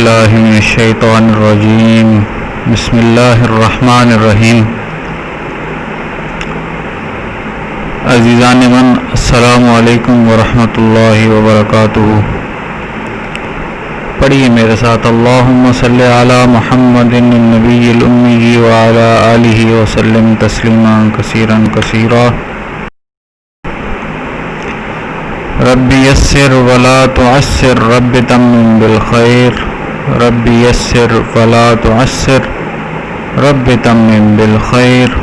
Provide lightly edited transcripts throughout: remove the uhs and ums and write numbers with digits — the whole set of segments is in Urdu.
باللہ من الشیطان الرجیم بسم اللہ الرحمن الرحیم۔ عزیزان من، السلام علیکم ورحمۃ اللہ وبرکاتہ۔ پڑھیے میرے ساتھ، اللہم صلی علی محمد النبی الامی وعلی آلہ وسلم تسلیما کثیرا کثیرا۔ رب یسر ولا تعسر رب تمم بالخیر، رب یسر ولا تعسر رب تمم بالخیر،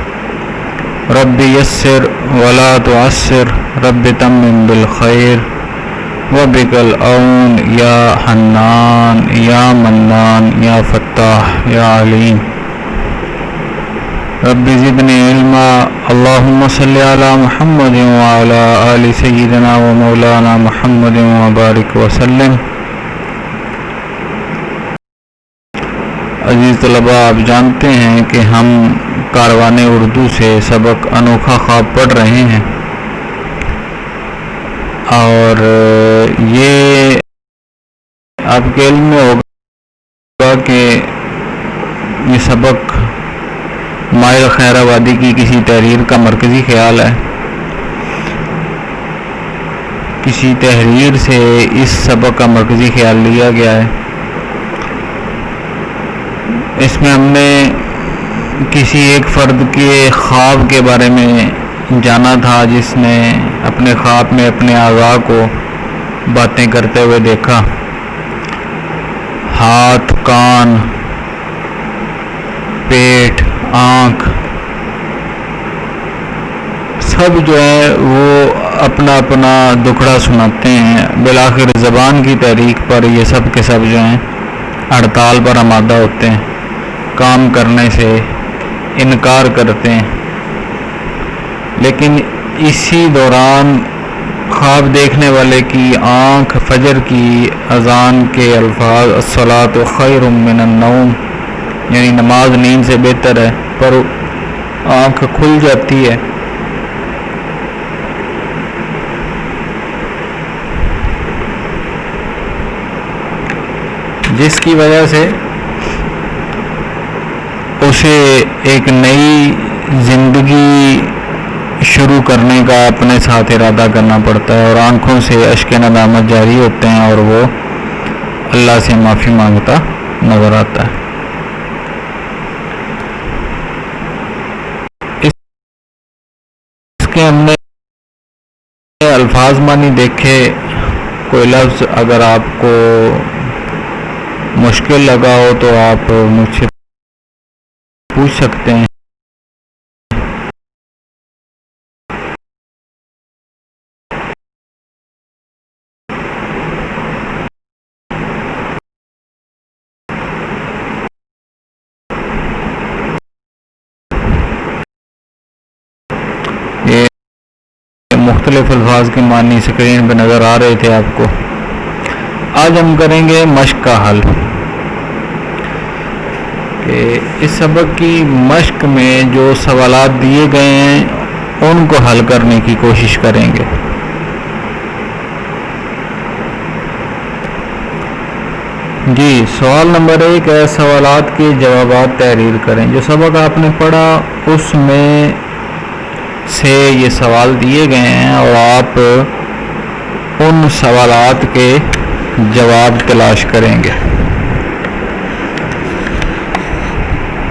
رب یسر ولا تعسر رب تمم بالخیر، وبک العون یا حنان یا منان یا فتاح یا علیم۔ رب زدنی علما، اللہم صلی علی محمد وعلی آل سیدنا و مولانا محمد وبارک وسلم۔ عزیز طلباء، آپ جانتے ہیں کہ ہم کاروان اردو سے سبق انوکھا خواب پڑھ رہے ہیں، اور یہ آپ کے علم میں ہوگا کہ یہ سبق مائل خیر آبادی کی کسی تحریر کا مرکزی خیال ہے۔ کسی تحریر سے اس سبق کا مرکزی خیال لیا گیا ہے۔ اس میں ہم نے کسی ایک فرد کے خواب کے بارے میں جانا تھا، جس نے اپنے خواب میں اپنے اعضاء کو باتیں کرتے ہوئے دیکھا۔ ہاتھ، کان، پیٹ، آنکھ، سب جو ہے وہ اپنا اپنا دکھڑا سناتے ہیں۔ بالآخر زبان کی تحریک پر یہ سب کے سب جو ہیں ہڑتال پر آمادہ ہوتے ہیں، کام کرنے سے انکار کرتے ہیں۔ لیکن اسی دوران خواب دیکھنے والے کی آنکھ فجر کی اذان کے الفاظ الصلاۃ خیر من النوم، یعنی نماز نیند سے بہتر ہے، پر آنکھ کھل جاتی ہے۔ جس کی وجہ سے اسے ایک نئی زندگی شروع کرنے کا اپنے ساتھ ارادہ کرنا پڑتا ہے، اور آنکھوں سے اشک ندامت جاری ہوتے ہیں، اور وہ اللہ سے معافی مانگتا نظر آتا ہے۔ اس کے ہم نے الفاظ معنی دیکھے۔ کوئی لفظ اگر آپ کو مشکل لگا ہو تو آپ مجھ سے پوچھ سکتے ہیں۔ یہ مختلف الفاظ کے معنی اسکرین پہ نظر آ رہے تھے آپ کو۔ آج ہم کریں گے مشق کا حل، کہ اس سبق کی مشق میں جو سوالات دیے گئے ہیں ان کو حل کرنے کی کوشش کریں گے۔ جی، سوال نمبر 1 ہے، سوالات کے جوابات تحریر کریں۔ جو سبق آپ نے پڑھا اس میں سے یہ سوال دیے گئے ہیں، اور آپ ان سوالات کے جواب تلاش کریں گے۔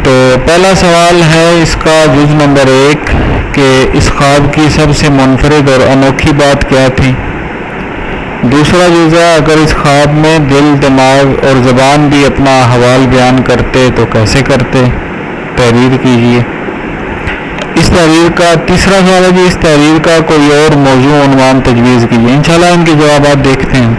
تو پہلا سوال ہے اس کا جز نمبر 1 کہ اس خواب کی سب سے منفرد اور انوکھی بات کیا تھی۔ دوسرا جز ہے، اگر اس خواب میں دل، دماغ اور زبان بھی اپنا احوال بیان کرتے تو کیسے کرتے؟ تحریر کیجیے۔ اس تحریر کا تیسرا سوال ہے کہ اس تحریر کا کوئی اور موضوع عنوان تجویز کیجیے۔ انشاءاللہ ان کے جوابات دیکھتے ہیں۔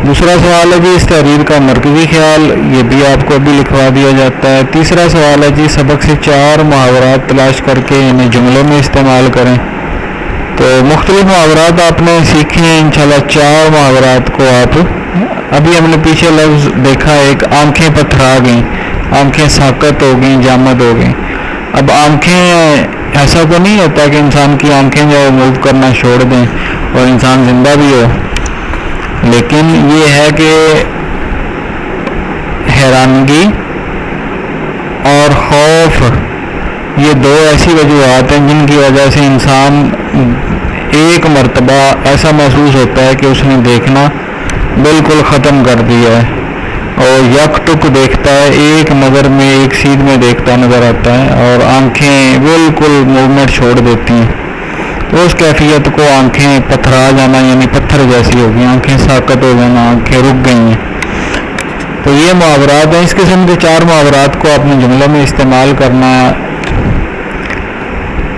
دوسرا سوال ہے جی اس تحریر کا مرکزی خیال، یہ بھی آپ کو ابھی لکھوا دیا جاتا ہے۔ تیسرا سوال ہے جی سبق سے 4 محاورات تلاش کر کے انہیں جملوں میں استعمال کریں۔ تو مختلف محاورات آپ نے سیکھے ہیں انشاءاللہ۔ 4 محاورات کو آپ، ابھی ہم نے پیچھے لفظ دیکھا، ایک آنکھیں پتھرا گئیں، آنکھیں ساکت ہو گئیں، جامد ہو گئیں۔ اب آنکھیں، ایسا تو نہیں ہوتا کہ انسان کی آنکھیں جو موو کرنا چھوڑ دیں اور انسان زندہ بھی ہو، لیکن یہ ہے کہ حیرانگی اور خوف، یہ دو ایسی وجوہات ہیں جن کی وجہ سے انسان ایک مرتبہ ایسا محسوس ہوتا ہے کہ اس نے دیکھنا بالکل ختم کر دیا ہے اور یک ٹک دیکھتا ہے، ایک نظر میں ایک سیدھ میں دیکھتا نظر آتا ہے اور آنکھیں بالکل موومنٹ چھوڑ دیتی ہیں. تو اس کیفیت کو آنکھیں پتھرا جانا یعنی پتھر جیسی ہو گئی، آنکھیں ساکت ہو جانا، آنکھیں رک گئی ہیں. تو یہ محاورات ہیں. اس قسم کے 4 محاورات کو اپنے جملے میں استعمال کرنا.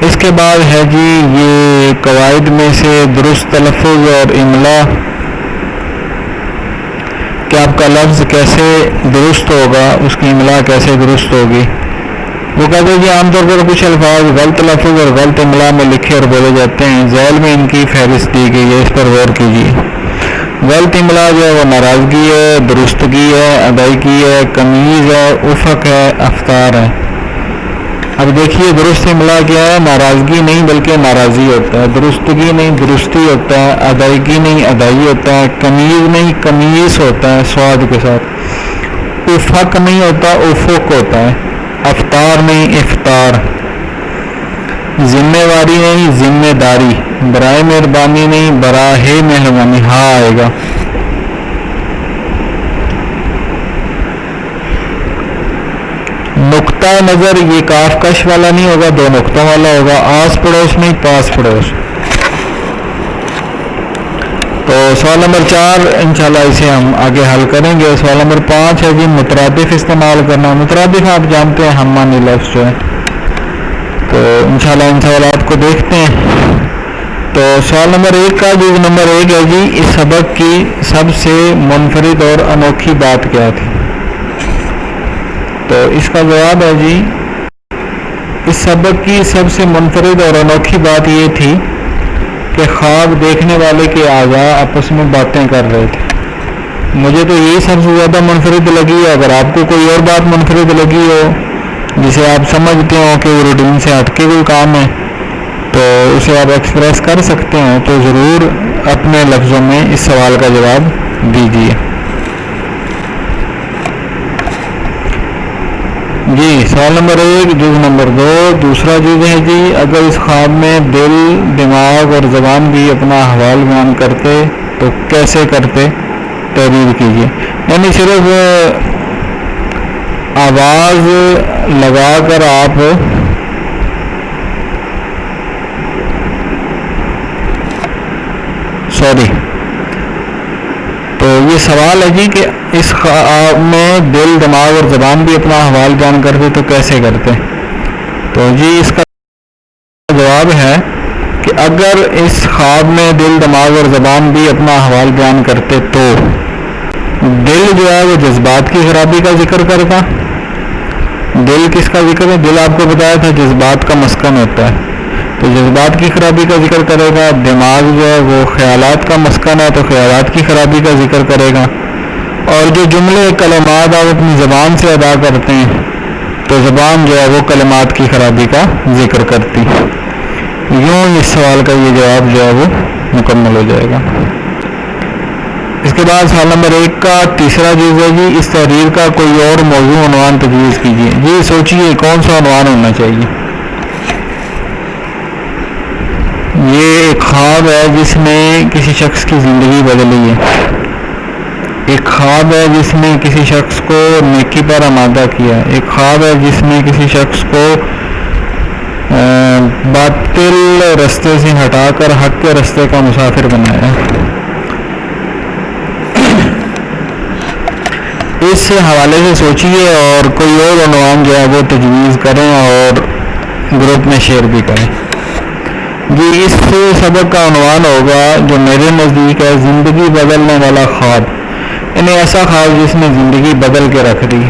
اس کے بعد ہے جی یہ قواعد میں سے درست تلفظ اور املا، کہ آپ کا لفظ کیسے درست ہوگا، اس کی املا کیسے درست ہوگی. وہ کہتے ہیں کہ عام طور پر کچھ الفاظ غلط لفظ اور غلط املا میں لکھے اور بولے جاتے ہیں. ذیل میں ان کی فہرست دی گئی ہے، اس پر غور کیجیے. غلط املا جو ہے وہ ناراضگی ہے، درستگی ہے، ادائیگی ہے، کمیز ہے، افق ہے، افطار ہے. اب دیکھیے درست املا کیا ہے؟ ناراضگی نہیں بلکہ ناراضی ہوتا ہے، درستگی نہیں درستی ہوتا ہے، ادائیگی نہیں ادائی ہوتا ہے، کمیز نہیں کمیز ہوتا ہے سواد کے ساتھ، افق نہیں ہوتا افق ہوتا ہے، افطار نہیں افطار، ذمہ واری نہیں ذمہ داری، برائے مہربانی نہیں براہ مہربانی، ہاں آئے گا. نقطہ نظر یہ کاف کش والا نہیں ہوگا، 2 نقطوں والا ہوگا. آس پڑوس نہیں پاس پڑوس. تو سوال نمبر 4 انشاءاللہ اسے ہم آگے حل کریں گے. سوال نمبر 5 ہے جی مترادف استعمال کرنا. مترادف آپ جانتے ہیں ہمانی لفظ جو ہے، تو انشاءاللہ ان سوالات کو دیکھتے ہیں. تو سوال نمبر 1 کا جز نمبر 1 ہے جی اس سبق کی سب سے منفرد اور انوکھی بات کیا تھی. تو اس کا جواب ہے جی اس سبق کی سب سے منفرد اور انوکھی بات یہ تھی کہ خواب دیکھنے والے کے اعضاء آپس میں باتیں کر رہے تھے. مجھے تو یہی سب سے زیادہ منفرد لگی ہے. اگر آپ کو کوئی اور بات منفرد لگی ہو جسے آپ سمجھتے ہو کہ وہ روٹین سے ہٹ کے کوئی کام ہے تو اسے آپ ایکسپریس کر سکتے ہو، تو ضرور اپنے لفظوں میں اس سوال کا جواب دیجیے. جی سوال نمبر 1 جز نمبر 2 دوسرا جز ہے جی اگر اس خواب میں دل دماغ اور زبان بھی اپنا احوال بیان کرتے تو کیسے کرتے، تحریر کیجیے. یعنی صرف آواز لگا کر آپ تو یہ سوال ہے جی کہ اس خواب میں دل دماغ اور زبان بھی اپنا احوال بیان کرتے تو کیسے کرتے. تو جی اس کا جواب ہے کہ اگر اس خواب میں دل دماغ اور زبان بھی اپنا احوال بیان کرتے تو دل جو ہے وہ جذبات کی خرابی کا ذکر کرتا. دل کس کا ذکر ہے؟ دل آپ کو بتایا تھا جذبات کا مسکن ہوتا ہے، تو جذبات کی خرابی کا ذکر کرے گا. دماغ جو ہے وہ خیالات کا مسکن ہے تو خیالات کی خرابی کا ذکر کرے گا. اور جو جملے کلمات آپ اپنی زبان سے ادا کرتے ہیں تو زبان جو ہے وہ کلمات کی خرابی کا ذکر کرتی. یوں اس سوال کا یہ جواب جو ہے وہ مکمل ہو جائے گا. اس کے بعد سوال نمبر 1 کا تیسرا جز ہے جی اس تحریر کا کوئی اور موضوع عنوان تجویز کیجیے. جی سوچیے کون سا عنوان ہونا چاہیے. یہ ایک خواب ہے جس نے کسی شخص کی زندگی بدلی ہے. ایک خواب ہے جس نے کسی شخص کو نیکی پر آمادہ کیا. ایک خواب ہے جس نے کسی شخص کو باطل رستے سے ہٹا کر حق کے رستے کا مسافر بنایا. اس حوالے سے سوچیے اور کوئی اور عنوان جو ہے وہ تجویز کریں اور گروپ میں شیئر بھی کریں. جی اس سبق کا عنوان ہوگا جو میرے نزدیک ہے زندگی بدلنے والا خواب. یعنی ایسا خواب جس نے زندگی بدل کے رکھ دی.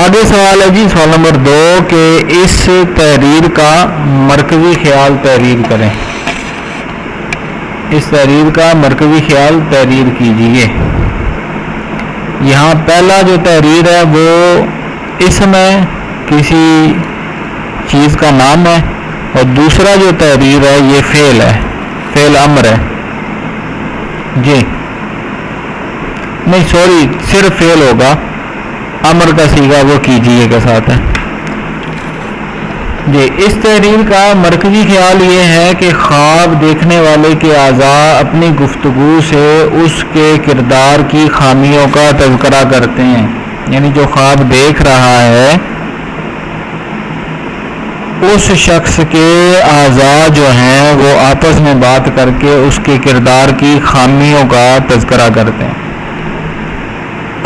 آگے سوال ہے جی سوال نمبر 2 کہ اس تحریر کا مرکزی خیال تحریر کریں. اس تحریر کا مرکزی خیال تحریر کیجیے. یہاں پہلا جو تحریر ہے وہ اسم ہے، کسی چیز کا نام ہے، اور دوسرا جو تحریر ہے یہ فعل ہے، فعل امر ہے. جی نہیں سوری صرف فعل ہوگا، امر کا صیغہ وہ کیجیے کے ساتھ ہے جی۔ اس تحریر کا مرکزی خیال یہ ہے کہ خواب دیکھنے والے کے اعضاء اپنی گفتگو سے اس کے کردار کی خامیوں کا تذکرہ کرتے ہیں، یعنی جو خواب دیکھ رہا ہے اس شخص کے اعضاء جو ہیں وہ آپس میں بات کر کے اس کے کردار کی خامیوں کا تذکرہ کرتے ہیں،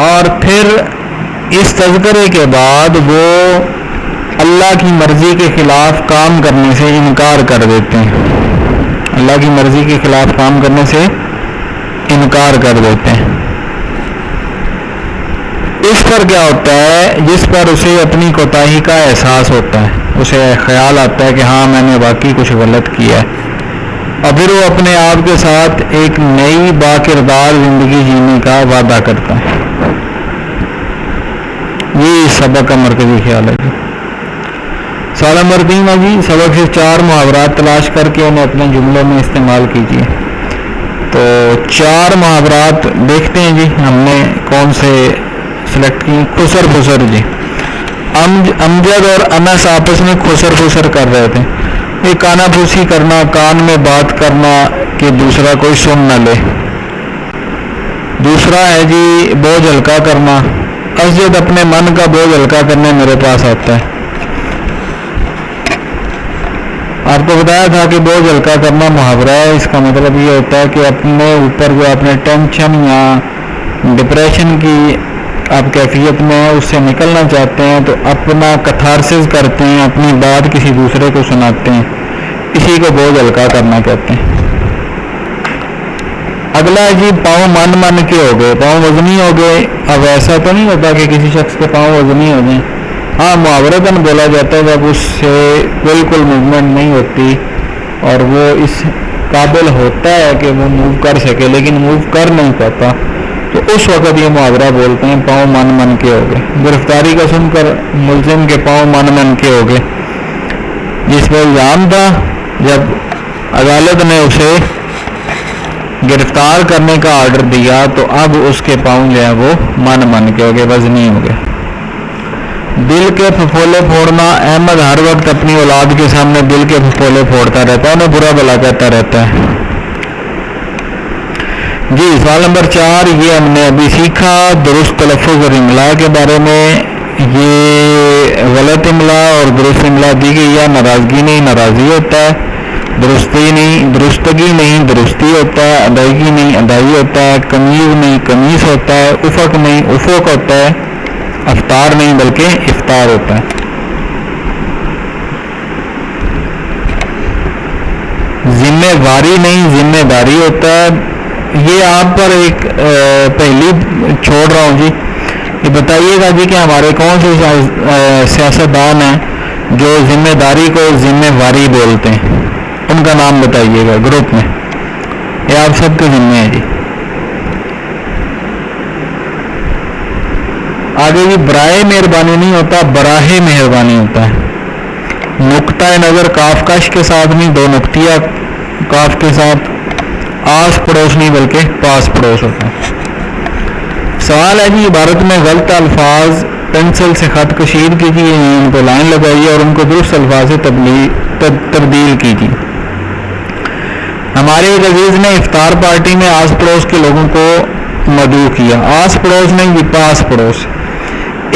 اور پھر اس تذکرے کے بعد وہ اللہ کی مرضی کے خلاف کام کرنے سے انکار کر دیتے ہیں، اللہ کی مرضی کے خلاف کام کرنے سے انکار کر دیتے ہیں۔ اس پر کیا ہوتا ہے؟ جس پر اسے اپنی کوتاہی کا احساس ہوتا ہے، اسے خیال آتا ہے کہ ہاں میں نے واقعی کچھ غلط کیا ہے، اور پھر وہ اپنے آپ کے ساتھ ایک نئی باکردار زندگی جینے کا وعدہ کرتا ہے۔ یہ سبق کا مرکزی خیال ہے جی۔ سوال نمبر 3 ہے جی، سبق سے 4 محاورات تلاش کر کے انہیں اپنے جملوں میں استعمال کیجیے۔ تو 4 محاورات دیکھتے ہیں جی ہم نے کون سے سلیکٹ کیے۔ خسر پھسر جی، امجد اور انس آپس میں خسر پھسر کر رہے تھے، یہ کانا پھوسی کرنا، کان میں بات کرنا کہ دوسرا کوئی سن نہ لے۔ دوسرا ہے جی بوجھ ہلکا کرنا، اسجد اپنے من کا بوجھ ہلکا کرنے میرے پاس آتا ہے۔ آپ کو بتایا تھا کہ بوجھ ہلکا کرنا محاورہ ہے، اس کا مطلب یہ ہوتا ہے کہ اپنے اوپر جو اپنے ٹینشن یا ڈپریشن کی آپ کیفیت میں اس سے نکلنا چاہتے ہیں تو اپنا کتھارسس کرتے ہیں، اپنی بات کسی دوسرے کو سناتے ہیں، اسی کو بوجھ ہلکا کرنا کہتے ہیں۔ اگلا ہے جی پاؤں من کے ہو گئے، پاؤں وزنی ہو گئے۔ اب ایسا تو نہیں ہوتا کہ کسی شخص کے پاؤں وزنی ہو جائیں، ہاں محاورتاً بولا جاتا ہے جب اس سے بالکل موومنٹ نہیں ہوتی اور وہ اس قابل ہوتا ہے کہ وہ موو کر سکے لیکن موو کر نہیں پاتا، تو اس وقت یہ محاورہ بولتے ہیں پاؤں من کے ہو گئے۔ گرفتاری کا سن کر ملزم کے پاؤں من کے ہو گئے، جس پہ الزام تھا، جب عدالت نے اسے گرفتار کرنے کا آرڈر دیا تو اب اس کے پاؤں جو ہے وہ من کے ہو گئے، وزنی ہو گئے۔ دل کے پھپھولے پھوڑنا، احمد ہر وقت اپنی اولاد کے سامنے دل کے پھپھولے پھوڑتا رہتا ہے، انہیں برا بھلا کہتا رہتا ہے جی۔ سوال نمبر 4 یہ ہم نے ابھی سیکھا درست تلفظ اور املا کے بارے میں۔ یہ غلط املا اور درست املا دی گئی ہے، ناراضگی نہیں ناراضی ہوتا ہے، درستی نہیں درستگی نہیں درستی ہوتا ہے، ادائیگی نہیں ادائی ہوتا ہے، کمیز نہیں کمیز ہوتا ہے، افق نہیں افق ہوتا ہے، افطار نہیں بلکہ افطار ہوتا ہے۔ ذمہ واری نہیں ذمہ داری ہوتا ہے۔ یہ آپ پر ایک پہلی چھوڑ رہا ہوں جی، یہ بتائیے گا جی کہ ہمارے کون سے سیاستدان ہیں جو ذمہ داری کو ذمہ واری بولتے ہیں، ان کا نام بتائیے گا گروپ میں، یہ آپ سب کے ذمہ ہے جی۔ آگے جی برائے مہربانی نہیں ہوتا، براہ مہربانی ہوتا ہے۔ نقطہ نظر کاف کش کے ساتھ نہیں، 2 نقطیہ کاف کے ساتھ۔ آس پڑوس نہیں بلکہ پاس پڑوس ہوتا ہے۔ سوال ہے جی عبارت میں غلط الفاظ پینسل سے خط کشید کیجیے، ان کو لائن لگائیے اور ان کو درست الفاظ سے تبدیل کیجیے۔ ہمارے ایک عزیز نے افطار پارٹی میں آس پڑوس کے لوگوں کو مدعو کیا، آس پڑوس نہیں جی پاس پڑوس۔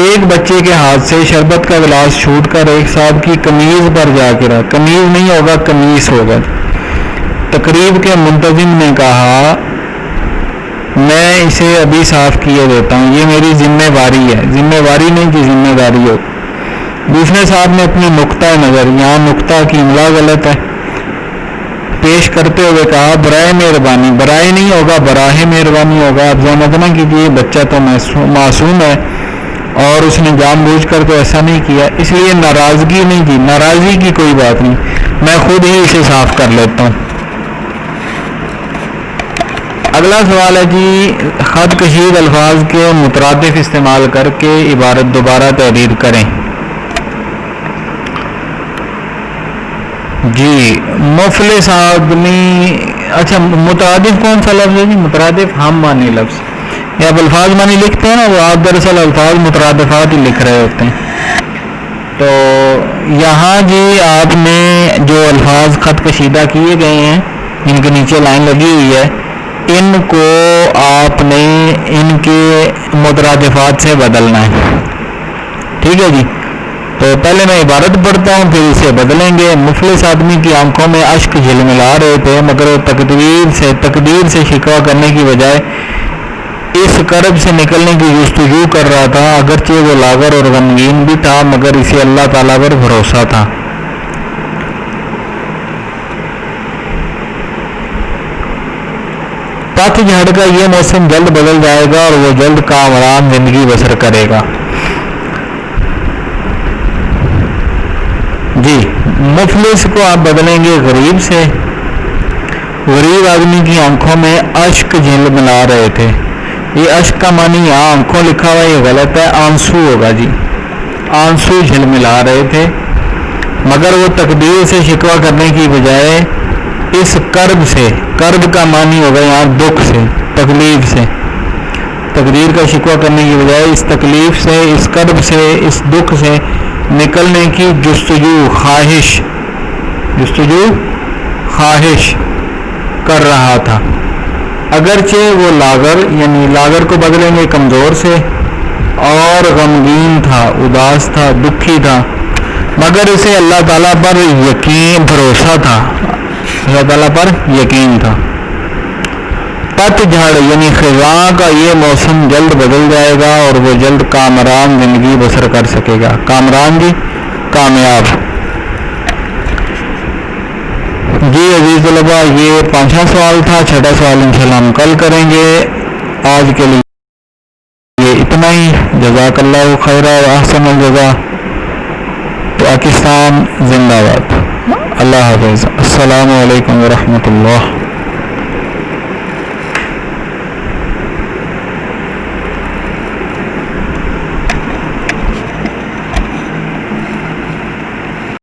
ایک بچے کے ہاتھ سے شربت کا گلاس چھوٹ کر ایک صاحب کی قمیض پر جا گرا، قمیض نہیں ہوگا قمیص ہوگا۔ تقریب کے منتظم نے کہا میں اسے ابھی صاف کیے دیتا ہوں، یہ میری ذمہ واری ہے، ذمہ واری نہیں کہ ذمہ داری ہو۔ دوسرے صاحب نے اپنی نقطہ نظر، یہاں نقطہ کی املا غلط ہے، پیش کرتے ہوئے کہا برائے مہربانی، برائے نہیں ہوگا براہ مہربانی ہوگا۔ اب زحمت نہ کیجیے، بچہ تو معصوم ہے اور اس نے جان بوجھ کر تو ایسا نہیں کیا، اس لیے ناراضگی نہیں کی، ناراضی کی کوئی بات نہیں، میں خود ہی اسے صاف کر لیتا ہوں۔ اگلا سوال ہے جی خط کشید الفاظ کے مترادف استعمال کر کے عبارت دوبارہ تحریر کریں۔ جی مفلس آدمی، اچھا مترادف کون سا لفظ ہے جی؟ مترادف ہم معنی لفظ، یہ آپ الفاظ معنی لکھتے ہیں نا، وہ آپ دراصل الفاظ مترادفات ہی لکھ رہے ہوتے ہیں. تو یہاں جی آپ نے جو الفاظ خط کشیدہ کیے گئے ہیں جن کے نیچے لائن لگی ہوئی ہے، ان کو آپ نے ان کے مترادفات سے بدلنا ہے. ٹھیک ہے جی. تو پہلے میں عبارت پڑھتا ہوں پھر اسے بدلیں گے. مفلس آدمی کی آنکھوں میں اشک جھلملا رہے تھے مگر وہ تقدیر سے شکوہ کرنے کی بجائے اس کرب سے نکلنے کی جستجو کر رہا تھا. اگرچہ وہ لاغر اور غمگین بھی تھا مگر اسے اللہ تعالیٰ پر بھروسہ تھا. پتھ جھڑ کا یہ موسم جلد بدل جائے گا اور وہ جلد کامران زندگی بسر کرے گا. جی مفلس کو آپ بدلیں گے غریب سے. غریب آدمی کی آنکھوں میں اشک جھلملا رہے تھے. یہ اشک کا معنی یہاں آنکھوں لکھا ہوا یہ غلط ہے، آنسو ہوگا جی. آنسو جھلملا رہے تھے مگر وہ تقدیر سے شکوہ کرنے کی بجائے اس کرب سے، کرب کا معنی ہوگا یہاں دکھ سے، تکلیف سے. تقدیر کا شکوہ کرنے کی بجائے اس تکلیف سے، اس کرب سے، اس دکھ سے نکلنے کی جستجو خواہش کر رہا تھا. اگرچہ وہ لاغر، یعنی لاغر کو بدلیں گے کمزور سے، اور غمگین تھا، اداس تھا، دکھی تھا مگر اسے اللہ تعالیٰ پر بھروسہ تھا، اللہ تعالیٰ پر یقین تھا. پت جھڑ یعنی خزاں کا یہ موسم جلد بدل جائے گا اور وہ جلد کامران زندگی بسر کر سکے گا. کامران جی کامیاب. جی عزیز طلباء یہ 5واں سوال تھا. 6واں سوال انشاءاللہ ہم کل کریں گے. آج کے لیے یہ اتنا ہی. جزاک اللہ خیر و احسن الجزا. پاکستان زندہ باد. اللہ حافظ. السلام علیکم ورحمۃ اللہ.